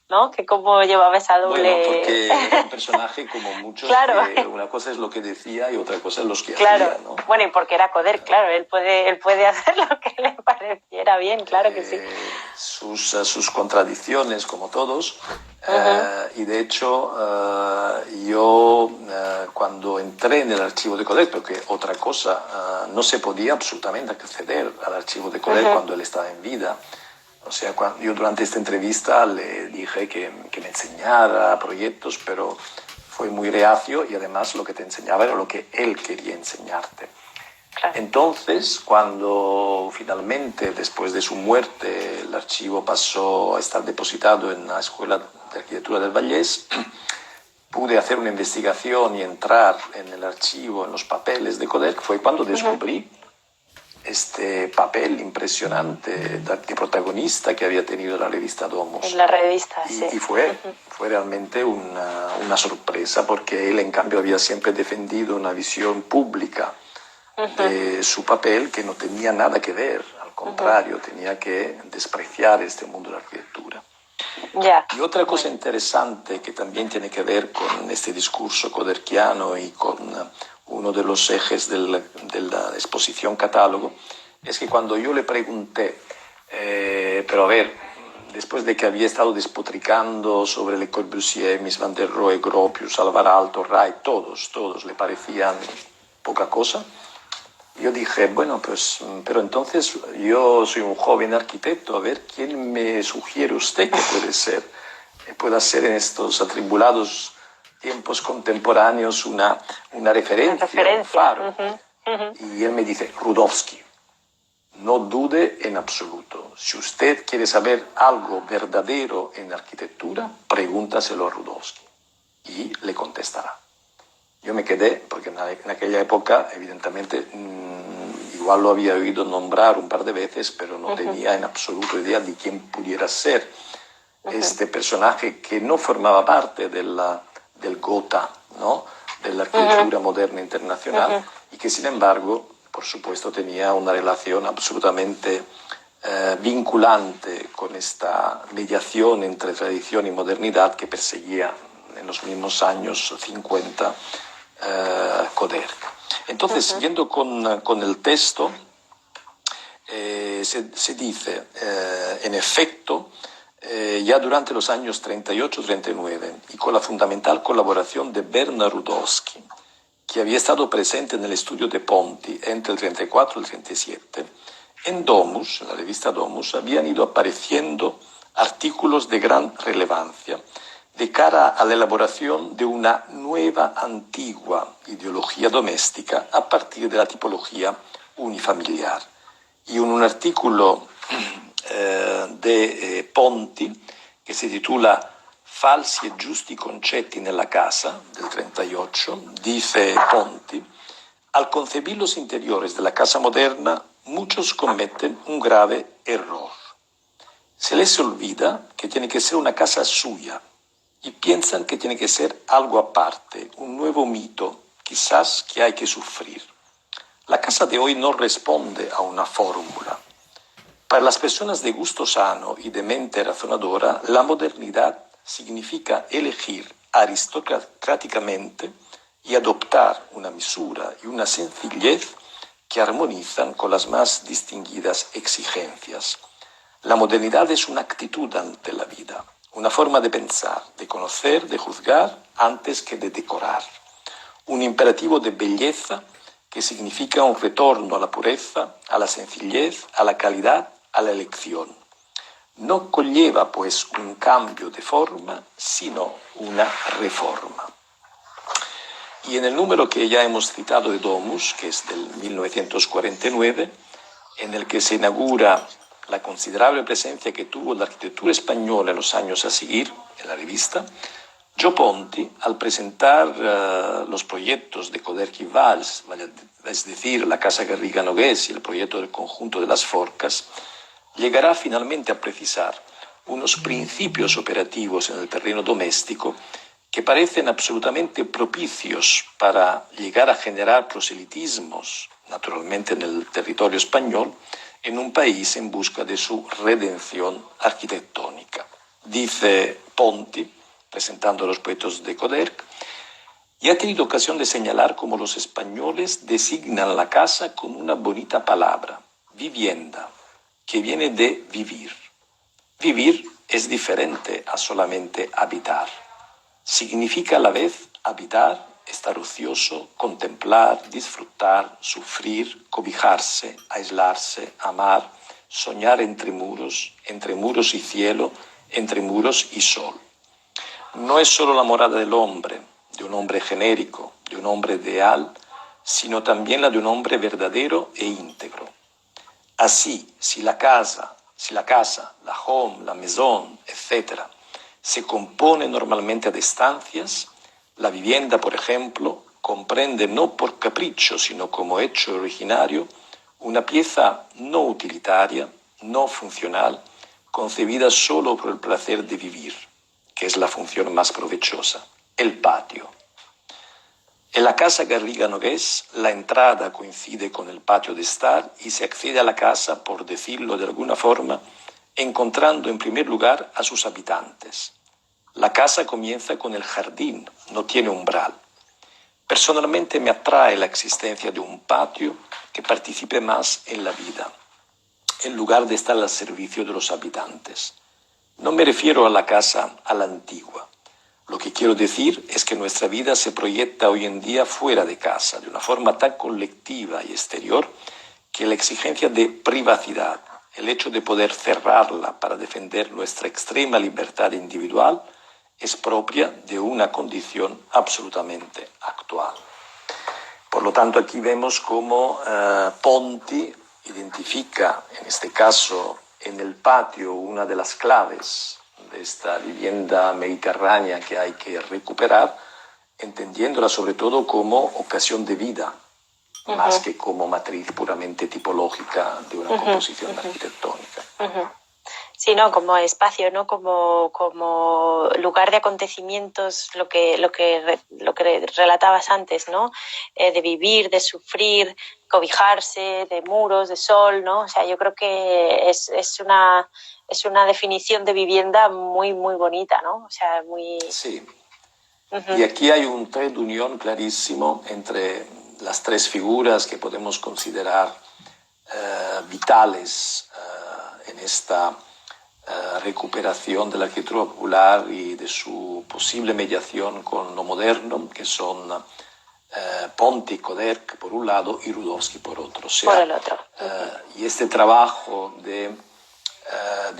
¿no? Que cómo llevaba esa doble... Bueno, porque era un personaje como muchos, claro. Que una cosa es lo que decía y otra cosa es lo que hacía, ¿no? Bueno, y porque era Coder, claro, él puede hacer lo que le pareciera bien, claro que sí. Sus contradicciones, como todos, uh-huh. Y de hecho yo cuando entré en el archivo de Coder, porque otra cosa, no se podía absolutamente acceder al archivo de Coder uh-huh. cuando él estaba en vida. O sea, yo durante esta entrevista le dije que me enseñara proyectos, pero fue muy reacio, y además lo que te enseñaba era lo que él quería enseñarte. Claro. Entonces, cuando finalmente, después de su muerte, el archivo pasó a estar depositado en la Escuela de Arquitectura del Vallès, pude hacer una investigación y entrar en el archivo, en los papeles de Coder, fue cuando descubrí este papel impresionante de protagonista que había tenido la revista Domus. En la revista, sí. Y fue realmente una sorpresa, porque él, en cambio, había siempre defendido una visión pública de su papel que no tenía nada que ver, al contrario, tenía que despreciar este mundo de la arquitectura. Y otra cosa interesante que también tiene que ver con este discurso coderquiano y con uno de los ejes de la exposición catálogo, es que cuando yo le pregunté, pero a ver, después de que había estado despotricando sobre Le Corbusier, Mies van der Rohe, Gropius, Alvar Aalto, Wright, todos le parecían poca cosa, yo dije, bueno, pues, pero entonces yo soy un joven arquitecto, a ver, ¿quién me sugiere usted que pueda ser en estos atribulados tiempos contemporáneos una referencia, un faro? Y él me dice, Rudowski, no dude en absoluto. Si usted quiere saber algo verdadero en arquitectura, pregúntaselo a Rudowski y le contestará. Yo me quedé, porque en aquella época, evidentemente, igual lo había oído nombrar un par de veces, pero no tenía en absoluto idea de quién pudiera ser este personaje que no formaba parte del Gotha, ¿no?, de la arquitectura moderna internacional, y que, sin embargo, por supuesto, tenía una relación absolutamente vinculante con esta mediación entre tradición y modernidad que perseguía en los mismos años 50 Coder. Entonces, siguiendo con el texto, se dice, en efecto, ya durante los años 38-39, y con la fundamental colaboración de Bernard Rudowski, que había estado presente en el estudio de Ponti entre el 34 y el 37, en Domus, en la revista Domus, habían ido apareciendo artículos de gran relevancia de cara a la elaboración de una nueva, antigua ideología doméstica a partir de la tipología unifamiliar, Y en un artículo de Ponti che si titula Falsi e giusti concetti nella casa, del 38, dice Ponti: al concebir los interiores de la casa moderna, muchos cometen un grave error. Se les olvida que tiene que ser una casa suya y piensan que tiene que ser algo aparte, un nuevo mito, quizás que hay que sufrir. La casa de hoy no responde a una fórmula. Para las personas de gusto sano y de mente razonadora, la modernidad significa elegir aristocráticamente y adoptar una misura y una sencillez que armonizan con las más distinguidas exigencias. La modernidad es una actitud ante la vida, una forma de pensar, de conocer, de juzgar antes que de decorar. Un imperativo de belleza que significa un retorno a la pureza, a la sencillez, a la calidad, a la elección. No conlleva, pues, un cambio de forma, sino una reforma. Y en el número que ya hemos citado de Domus, que es del 1949, en el que se inaugura la considerable presencia que tuvo la arquitectura española en los años a seguir, en la revista, Gio Ponti, al presentar los proyectos de Coderch y Valls, es decir, la Casa Garriga Nogués y el proyecto del conjunto de las Forcas, llegará finalmente a precisar unos principios operativos en el terreno doméstico que parecen absolutamente propicios para llegar a generar proselitismos, naturalmente en el territorio español, en un país en busca de su redención arquitectónica. Dice Ponti, presentando los proyectos de Coderch, y ha tenido ocasión de señalar cómo los españoles designan la casa con una bonita palabra, vivienda, que viene de vivir. Vivir es diferente a solamente habitar. Significa a la vez habitar, estar ocioso, contemplar, disfrutar, sufrir, cobijarse, aislarse, amar, soñar entre muros y cielo, entre muros y sol. No es solo la morada del hombre, de un hombre genérico, de un hombre ideal, sino también la de un hombre verdadero e íntegro. Así, si la casa, la home, la maison, etc., se compone normalmente de estancias, la vivienda, por ejemplo, comprende no por capricho, sino como hecho originario, una pieza no utilitaria, no funcional, concebida solo por el placer de vivir, que es la función más provechosa, el patio. En la Casa Garriga Nogués, la entrada coincide con el patio de estar y se accede a la casa, por decirlo de alguna forma, encontrando en primer lugar a sus habitantes. La casa comienza con el jardín, no tiene umbral. Personalmente me atrae la existencia de un patio que participe más en la vida, en lugar de estar al servicio de los habitantes. No me refiero a la casa a la antigua. Lo que quiero decir es que nuestra vida se proyecta hoy en día fuera de casa, de una forma tan colectiva y exterior, que la exigencia de privacidad, el hecho de poder cerrarla para defender nuestra extrema libertad individual, es propia de una condición absolutamente actual. Por lo tanto, aquí vemos cómo Ponti identifica, en este caso, en el patio, una de las claves de esta vivienda mediterránea que hay que recuperar, entendiéndola sobre todo como ocasión de vida, más que como matriz puramente tipológica de una composición arquitectónica. Sí, ¿no? Como espacio, ¿no? Como lugar de acontecimientos, lo que relatabas antes, ¿no? De vivir, de sufrir, cobijarse, de muros, de sol, ¿no? O sea, yo creo que es una definición de vivienda muy, muy bonita, ¿no? O sea, muy... Sí. Y aquí hay un trait de unión clarísimo entre las tres figuras que podemos considerar vitales en esta recuperación de la arquitectura popular y de su posible mediación con lo moderno, que son Ponti, Coderch por un lado y Rudowski por otro. O sea, por el otro. Y este trabajo de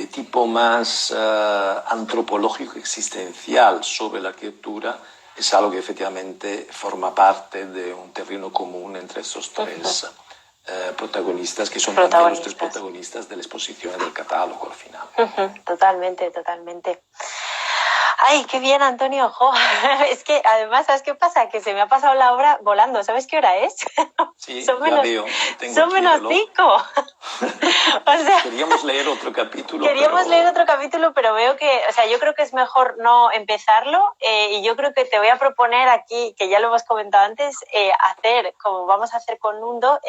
tipo más antropológico existencial sobre la arquitectura es algo que efectivamente forma parte de un terreno común entre estos tres protagonistas, que son también los tres protagonistas de la exposición y del catálogo al final. Totalmente, totalmente. Ay, qué bien, Antonio. Jo. Es que además, ¿sabes qué pasa? Que se me ha pasado la hora volando. ¿Sabes qué hora es? Sí, son ya menos, veo. Son menos 5. O sea, queríamos leer otro capítulo. Leer otro capítulo, pero veo que, o sea, yo creo que es mejor no empezarlo y yo creo que te voy a proponer aquí, que ya lo hemos comentado antes, hacer, como vamos a hacer con Nundo,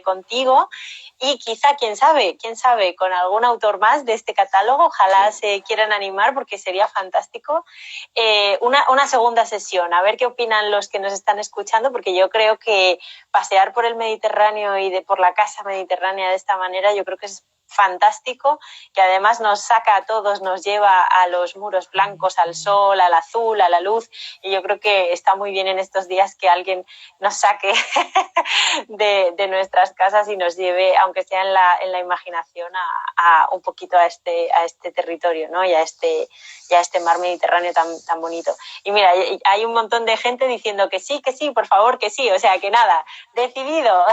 contigo y quizá, quién sabe, con algún autor más de este catálogo, ojalá se quieran animar porque sería fantástico, una segunda sesión, a ver qué opinan los que nos están escuchando, porque yo creo que pasear por el Mediterráneo y por la casa mediterránea de esta manera, yo creo que es fantástico, que además nos saca a todos, nos lleva a los muros blancos, al sol, al azul, a la luz, y yo creo que está muy bien en estos días que alguien nos saque de nuestras casas y nos lleve, aunque sea en la imaginación, a un poquito a este territorio, ¿no? y a este mar Mediterráneo tan bonito. Y mira, hay un montón de gente diciendo que sí, por favor, que sí, o sea que nada, decidido.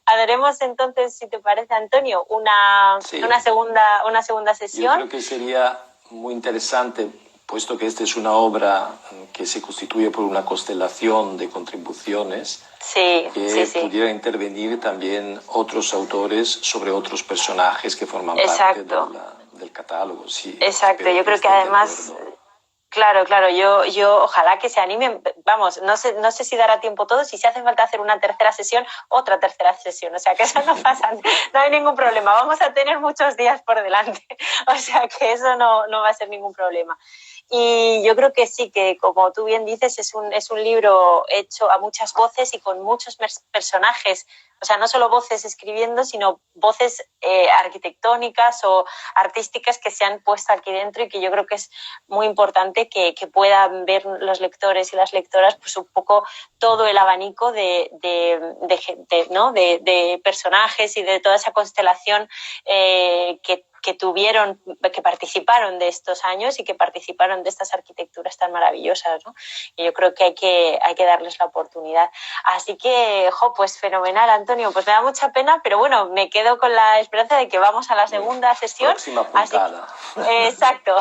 Haremos entonces, si te parece, Antonio, una segunda sesión. Yo creo que sería muy interesante, puesto que esta es una obra que se constituye por una constelación de contribuciones, que pudiera intervenir también otros autores sobre otros personajes que forman parte del catálogo. Sí, exacto, yo creo que además... Claro, yo ojalá que se animen, vamos, no sé si dará tiempo todo, si se hace falta hacer una tercera sesión, otra tercera sesión, o sea que eso no pasa, no hay ningún problema, vamos a tener muchos días por delante, o sea que eso no va a ser ningún problema. Y yo creo que sí, que como tú bien dices, es un libro hecho a muchas voces y con muchos personajes, o sea, no solo voces escribiendo, sino voces arquitectónicas o artísticas que se han puesto aquí dentro y que yo creo que es muy importante que puedan ver los lectores y las lectoras pues un poco todo el abanico de personajes y de toda esa constelación que participaron de estos años y que participaron de estas arquitecturas tan maravillosas, ¿no? Y yo creo que hay que darles la oportunidad. Así que, pues fenomenal, Antonio, pues me da mucha pena, pero bueno, me quedo con la esperanza de que vamos a la segunda sesión. Próxima puntada. Exacto.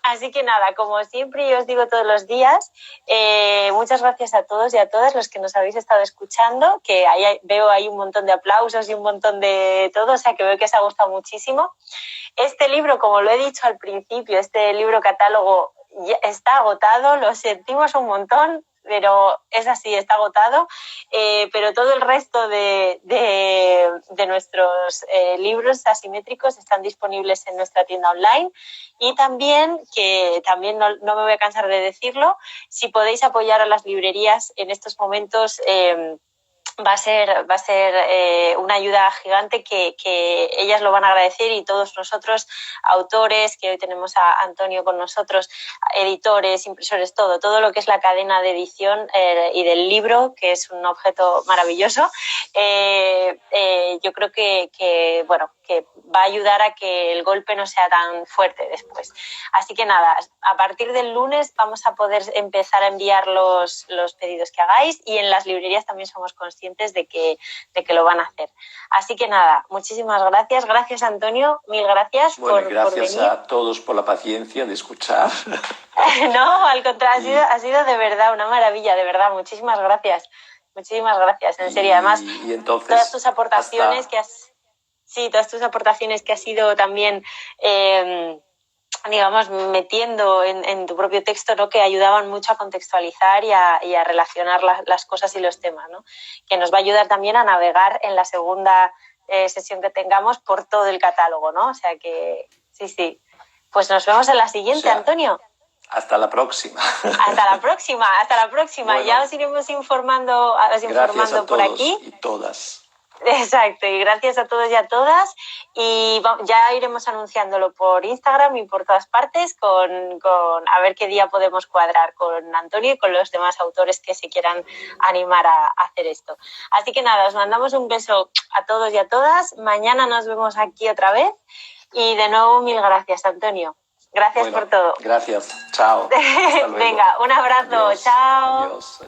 Así que nada, como siempre yo os digo todos los días, muchas gracias a todos y a todas los que nos habéis estado escuchando, que veo ahí un montón de aplausos y un montón de todo, o sea que veo que os ha gustado muchísimo. Este libro, como lo he dicho al principio, este libro catálogo ya está agotado, lo sentimos un montón, pero es así, está agotado, pero todo el resto de nuestros libros asimétricos están disponibles en nuestra tienda online y también, que también no me voy a cansar de decirlo, si podéis apoyar a las librerías en estos momentos, va a ser una ayuda gigante que ellas lo van a agradecer y todos nosotros, autores, que hoy tenemos a Antonio con nosotros, editores, impresores, todo lo que es la cadena de edición y del libro, que es un objeto maravilloso, yo creo que va a ayudar a que el golpe no sea tan fuerte después. Así que nada, a partir del lunes vamos a poder empezar a enviar los pedidos que hagáis y en las librerías también somos conscientes de que lo van a hacer. Así que nada, muchísimas gracias. Gracias, Antonio, mil gracias por venir. Gracias a todos por la paciencia de escuchar. No, al contrario, ha sido de verdad una maravilla, de verdad, muchísimas gracias. Muchísimas gracias, en serio. Además, y entonces, todas tus aportaciones todas tus aportaciones que has ido también, digamos, metiendo en tu propio texto, ¿no? Que ayudaban mucho a contextualizar y a relacionar las cosas y los temas, ¿no? Que nos va a ayudar también a navegar en la segunda sesión que tengamos por todo el catálogo, ¿no? O sea que, sí. Pues nos vemos en la siguiente, Antonio. Hasta la próxima. Hasta la próxima. Bueno, ya os iremos informando por aquí. Y todas. Exacto, y gracias a todos y a todas. Y ya iremos anunciándolo por Instagram y por todas partes con a ver qué día podemos cuadrar con Antonio y con los demás autores que se quieran animar a hacer esto. Así que nada, os mandamos un beso a todos y a todas. Mañana nos vemos aquí otra vez. Y de nuevo, mil gracias, Antonio. Gracias por todo. Gracias. Chao. Venga, un abrazo. Adiós. Chao. Adiós.